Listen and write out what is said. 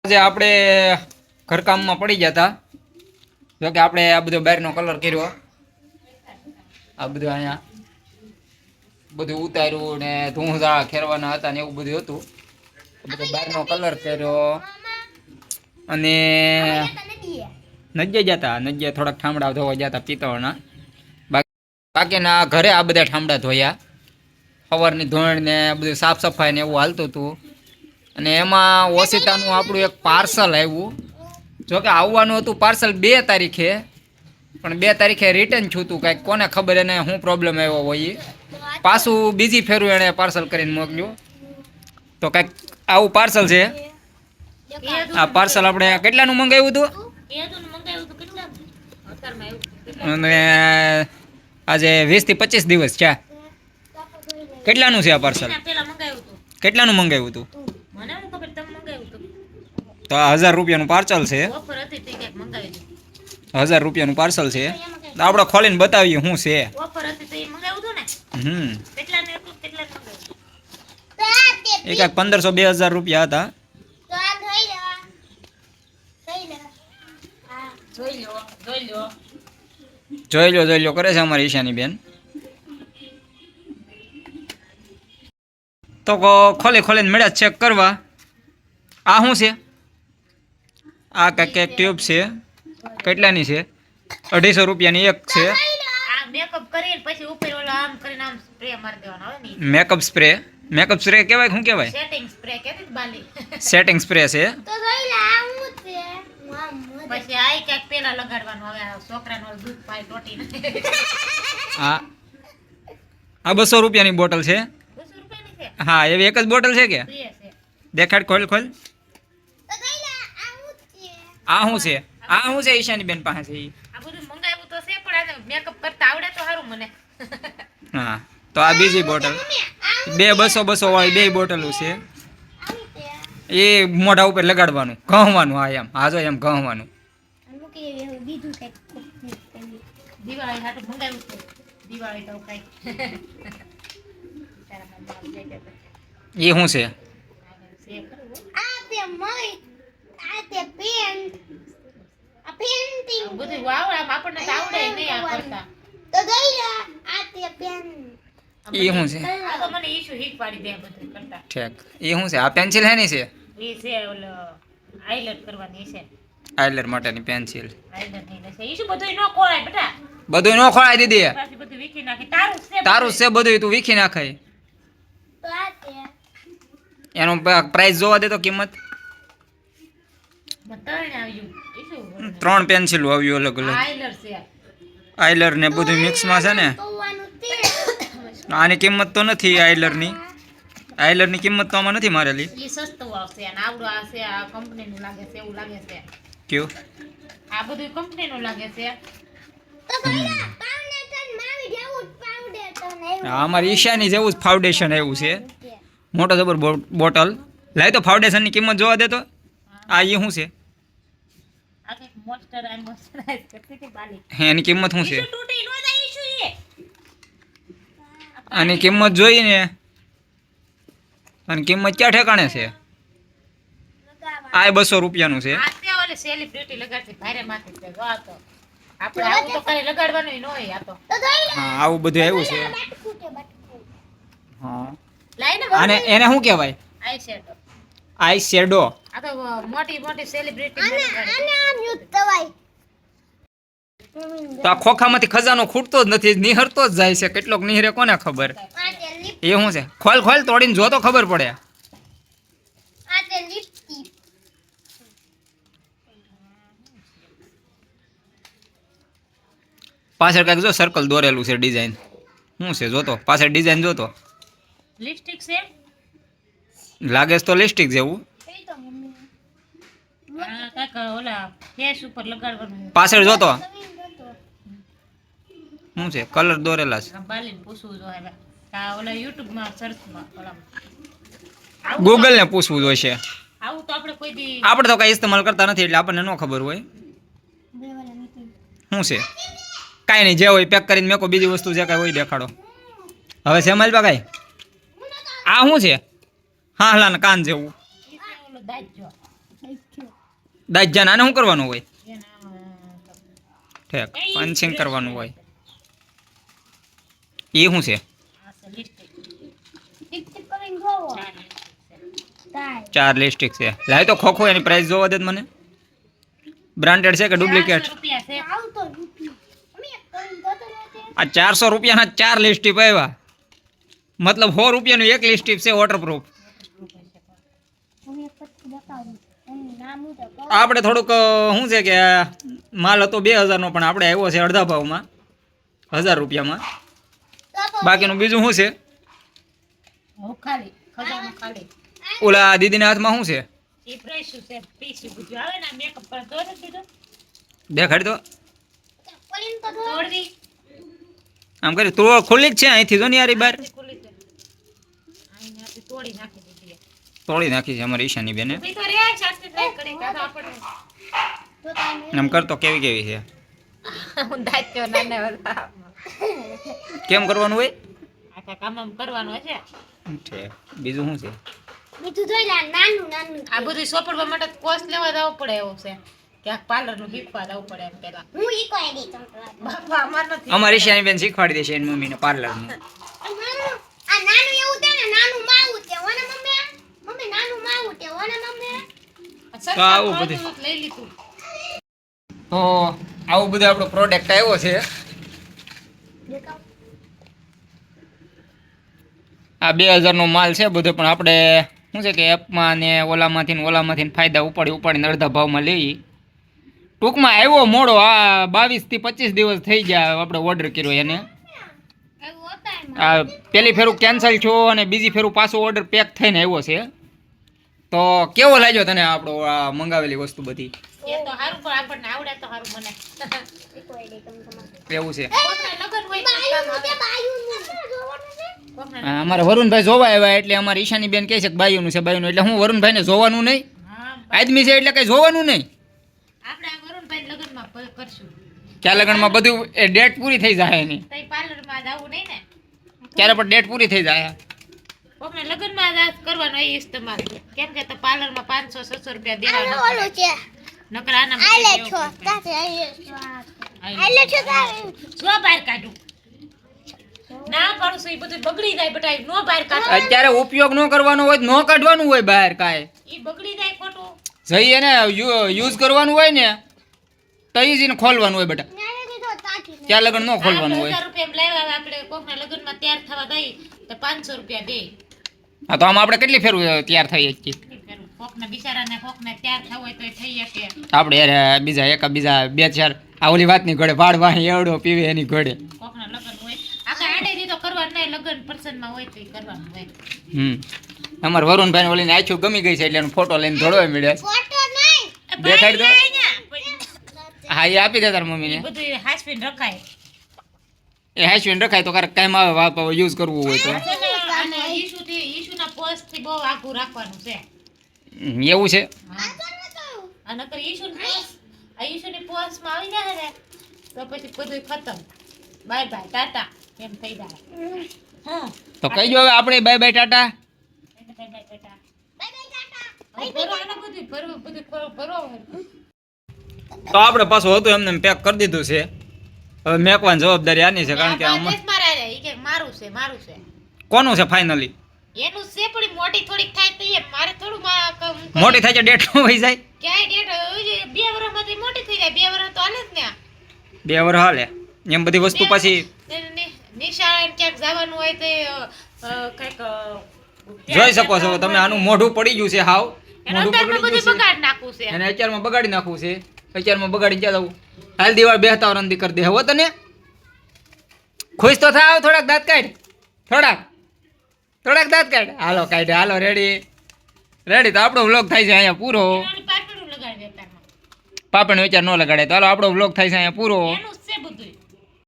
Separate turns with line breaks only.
આજે આપણે ઘરકામમાં પડી ગયા હતા. જો કે આપણે આ બધો બહારનો કલર કર્યો, આ બધું અહીંયા બધું ઉતાર્યું ને ધૂંધા ખેરવાના હતા ને એવું બધું હતું. બધો બહારનો કલર કર્યો અને નજ્જે જતા નજ્જે થોડાક ઠામડા ધોવા જતા પિત્તળના. બાકીના ઘરે આ બધા ઠામડા ધોયા. સવારની ધોણ ને બધું સાફ સફાઈ ને એવું હાલતું હતું. અને એમાં ઓશિતાનું આપણું એક પાર્સલ આવ્યું. જોકે આવવાનું હતું પાર્સલ 2 તારીખે, પણ 2 તારીખે રિટર્ન થયું હતું. કાંઈક કોને ખબર એને શું પ્રોબ્લેમ આવ્યો હોય. પાછું બીજી ફેરું એણે પાર્સલ કરીને મોકલ્યું. તો કાંઈક આવું પાર્સલ છે. આ પાર્સલ આપણે કેટલાનું મંગાવ્યું હતું? અને આજે 20 થી 25 દિવસ છે. કેટલાનું છે આ પાર્સલ? કેટલાનું મંગાવ્યું હતું? તો 1000 રૂપિયાનું પાર્સલ છે. 1000 રૂપિયાનું પાર્સલ છે. આપણે ખોલીને બતાવીએ શું છે. એ કાંઈક 1500-2000 રૂપિયા હતા. જોઈ લો કરે છે અમારી ઈશાની બેન. તો ખોલીને મેળા ચેક કરવા. આ શું છે? આ કાંઈક એક ટ્યુબ છે. કેટલાની છે? 250 રૂપિયાની એક છે. મેકઅપ સ્પ્રે કહેવાય? શું કહેવાય? સેટિંગ સ્પ્રે છે. આ 200 રૂપિયાની બોટલ છે. હા, એવી એક જ બોટલ છે કે? દેખાડ, ખોલ. આ શું છે? આ શું છે ઈશાની બેન પાસે? હા, તો આ બીજી બોટલ. 200 વાળી 2 બોટલો છે. એ મોઢા ઉપર લગાડવાનું, ઘહવાનું. હા એમ, હા જો એમ ઘહવાનું. એ શું છે? આ પેન્સિલ હે ની છે? આઈલર માટેની પેન્સિલ. બધું નો ખોળાય દીદી. તારું છે બધું, તું વીખી નાખાય. એનો પ્રાઇસ જોવા દે તો કિંમત. 3 પેન્સિલ આવ્યું અલગ અલગ. આઈલર ને બધું મિક્સમાં છે ને. આની કિંમત તો નથી આઈલરની. આઈલરની કિંમત તો આમાં નથી મારેલી. ક્યું?
આ બધું કંપનીનું લાગે છે.
અમારી ઈશાની જેવું જ ફાઉન્ડેશન એવું છે. મોટો જબર બોટલ. લાય તો ફાઉન્ડેશનની કિંમત જોવા દે તો. આ એ શું છે? એની કિંમત શું છે? આની કિંમત જોઈને આની કિંમત ક્યાં ઠેકાણે છે? આ 200 રૂપિયાનું છે. હા, આવું બધું આવ્યું છે. હા, અને એને શું કહેવાય? Eye shadow. તો આ ખોખામાંથી ખજાનો ખૂટતો જ નથી, નિહરતો જ જાય છે. કેટલોક નિહરે કોને ખબર? એ શું છે? ખોલ તોડીને જો તો ખબર પડે. પાછળ કાંઈક જો સર્કલ દોરેલું છે, ડિઝાઇન. શું છે જોતો? પાછળ ડિઝાઇન જોતો.
લિપસ્ટિક છે
લાગે તો લિપસ્ટિક જેવું. પાછળ જોતો શું છે? કલર દોરેલા છે. ગૂગલ ને પૂછવું જોઈશે. આપણે તો કઈ ઇસ્તેમાલ કરતા નથી એટલે આપણને ન ખબર હોય શું છે. કાંઈ નહીં, જે હોય પેક કરીને મેકો. બીજી વસ્તુ જે કાંઈ હોય દેખાડો. હવે સેમાલ પા કાંઈ આ શું છે? હા હલાને કાન જેવું. દાજ્જાન આને શું કરવાનું હોય?
એના
ઠેક પંચિંગ કરવાનું હોય. એ શું છે?
આ છે લિપસ્ટિક.
ચાર લિપસ્ટિક છે. લાય તો ખોખો એની પ્રાઇસ જોવા દે મને. બ્રાન્ડેડ છે કે ડુપ્લિકેટ?
400 રૂપિયા છે.
આ 400 રૂપિયાના 4 લિપસ્ટિક આવ્યા, મતલબ 100 રૂપિયાનું એક લિપસ્ટિક છે વોટરપ્રૂફ. આપણે થોડુંક શું છે કે માલ હતો 2000 નો, પણ આપણે આવ્યો છે અડધા ભાવમાં 1000 રૂપિયામાં. બાકીનું બીજું શું છે?
હું ખાલી ખજાનો ખાલી.
ઓલા દીદીના હાથમાં શું છે?
એ ફ્રેશ છે, પીસી બધું આવે ને મેકઅપ પર તો નથી દીધો.
દેખાડ તો.
તોડવી
આમ કરી તો ખુલ્લી જ છે અહીંથી, જો ને યાર બહાર
ખુલ્લી છે. આઈને આપી તોડી નાખી દીધી.
તોડી નાખી છે અમારી ઈશાની બેને.
ઈ તો રે ચાટતી ટ્રાય કરી કાતો આપણે
આમ કરતો કેવી કેવી છે,
હું દાચ્યો નાને વાલા.
કેમ કરવાનું હોય?
આખા કામ આમ કરવાનું હશે.
છે બીજું શું છે?
આ બધું સોપડવા માટે કોર્સ લેવા જવું પડે એવું છે. ક્યાંક પાર્લર નું શીખવા જવું પડે એમ પેલા. બાપા અમાર નથી.
અમારી ઈશાની બેન શીખવાડી દેશે એની મમ્મીને પાર્લરનું.
સરકાર
આવું બધું.
બધું લઈ લીધું.
તો આવું બધું આપણો પ્રોડક્ટ આવ્યો છે. આ 2000 નો માલ છે બધો, પણ આપણે શું છે કે એપમાં ને ઓલામાંથી ને ફાયદા ઉપાડીને અડધા ભાવમાં લઈએ. ટૂંકમાં આવ્યો મોડો, આ 22 થી 25 દિવસ થઈ ગયા આપણે ઓર્ડર કર્યો એને. આ પેલી ફેરું કેન્સલ થયો અને બીજી ફેરું પાછો ઓર્ડર પેક થઈને આવ્યો છે. તો કેવો લાગ્યો તને આપણો આ મંગાવેલી વસ્તુ બધી?
એ તો હારું પણ આપણને આવડે તો હારું મને.
એવું છે.
કોકના લગન હોય તો કામ આવે.
હા, અમારે વરુણભાઈ જોવા આવ્યા એટલે અમારી ઈશાની બેન કહે છે કે બાયુનું છે બાયુનું, એટલે હું વરુણભાઈને જોવાનું નહીં?
હા,
આદમી છે એટલે કઈ જોવાનું નહીં.
આપણે આ વરુણભાઈ લગનમાં કરશું.
ક્યાં લગ્નમાં બધું એ ડેટ પૂરી થઈ જાય એની,
તઈ પાર્લરમાં જવું નહીં ને.
ત્યારે પણ ડેટ પૂરી થઈ જાય.
કોકના લગનમાં જ આ કરવાનો એ ઇસ્તેમાલ. કેમ કે તો પાર્લરમાં 500-600 રૂપિયા દેવાના નકર આના જો બહાર કાઢું ના પાડું છું, ઈ બધું બગડી જાય બેટા, ઈ નો બહાર કાઢો.
અત્યારે ઉપયોગ ન કરવાનો હોય તો ન કાઢવાનું હોય બહાર કાંઈ.
ઈ બગડી જાય ખોટું.
જઈ એને યુઝ કરવાનું હોય ને તો જ એને ખોલવાનું હોય બેટા, ત્યાં લગન ન ખોલવાનું હોય.
1000 રૂપિયા લાવ્યા આપણે કોકના લગનમાં તૈયાર થવા દઈ તો 500 રૂપિયા દે.
હા, તો આમ આપણે કેટલી ફેરું તૈયાર થઈ શકીએ?
કોકના બિચારાને કોકને તૈયાર થવું હોય તો થઈ શકે.
આપણે યાર બીજા બે ચાર આ ઓલી વાતની ઘોડે વાળ વાહી એવડો પીવે એની ઘોડે.
કોકના લગન હોય આખા આડે દીધો કરવાનું નહીં, લગન પ્રસંગમાં હોય તો ઈ કરવાનું હોય.
અમારે વરુણભાઈ ને ઓલીને આછું ગમી ગઈ છે એટલે એનો ફોટો લઈને દોડવા મળ્યા. દેખાડ દો. હા, એ આપી દે તાર મમ્મીને.
બધું હાસવીને રખાય.
એ હાઈસ્વીન રખાય તો કાંઈક કાંઈ આવે યુઝ કરવું હોય તો.
અને ઈશુના પોસ્ટથી બહુ આઘું રાખવાનું છે.
એવું છે.
આ નકર ઈશુની પોસ્ટમાં આવી જાય ને તો પછી બધું ખતમ. બાય બાય ટાટા એમ થઈ જાય. હા,
તો કહી દો હવે આપણે bye bye Tata.
Bye bye Tata. હવે ભરો આને બધું ભરો.
તો આપણે પાછું હતું એમને પેક કરી દીધું છે. હવે મેકવાની જવાબદારી આની છે, કારણ કે આમાં
મારું છે
કોનું છે ફાઇનલી?
એનું છે પણ મોટી થોડીક થાય તો એ મારે થોડું
મોટી થાય છે ડેટ હોય જાય
ક્યાંય ડેટ 2 વર્ષમાંથી મોટી થઈ જાય. 2 વર્ષ તો હાલે જ ને.
2 વર્ષ હાલે એમ બધી વસ્તુ પછી
નિશાળ ક્યાંક જવાનું હોય તો કંઈક
જોઈ શકો છો તમે. આનું મોઢું પડી ગયું છે હાવ, મોઢું
અંદરમાં
પડી
બધું
ગયું
બગાડ નાખવું છે.
છે અને અત્યારમાં બગાડી નાખવું છે. અત્યારમાં બગાડી ક્યાં જવું? હાલ દિવાળ બેહતા વરંદી કરી દે. હવે તને ખુશ તો થાવ, થોડાક દાંત કાઢ, થોડાક દાંત કાઢ. હાલો કાઢ, હાલો રેડી. તો આપણો વ્લોગ થાય છે અહીંયા પૂરો.
એનાની પાટલું લગાડી દેતા.
પાપણ વિચાર ન લગાડે તો હાલો આપણો વ્લોગ થાય છે અહીંયા પૂરો.
એનું છે બધું.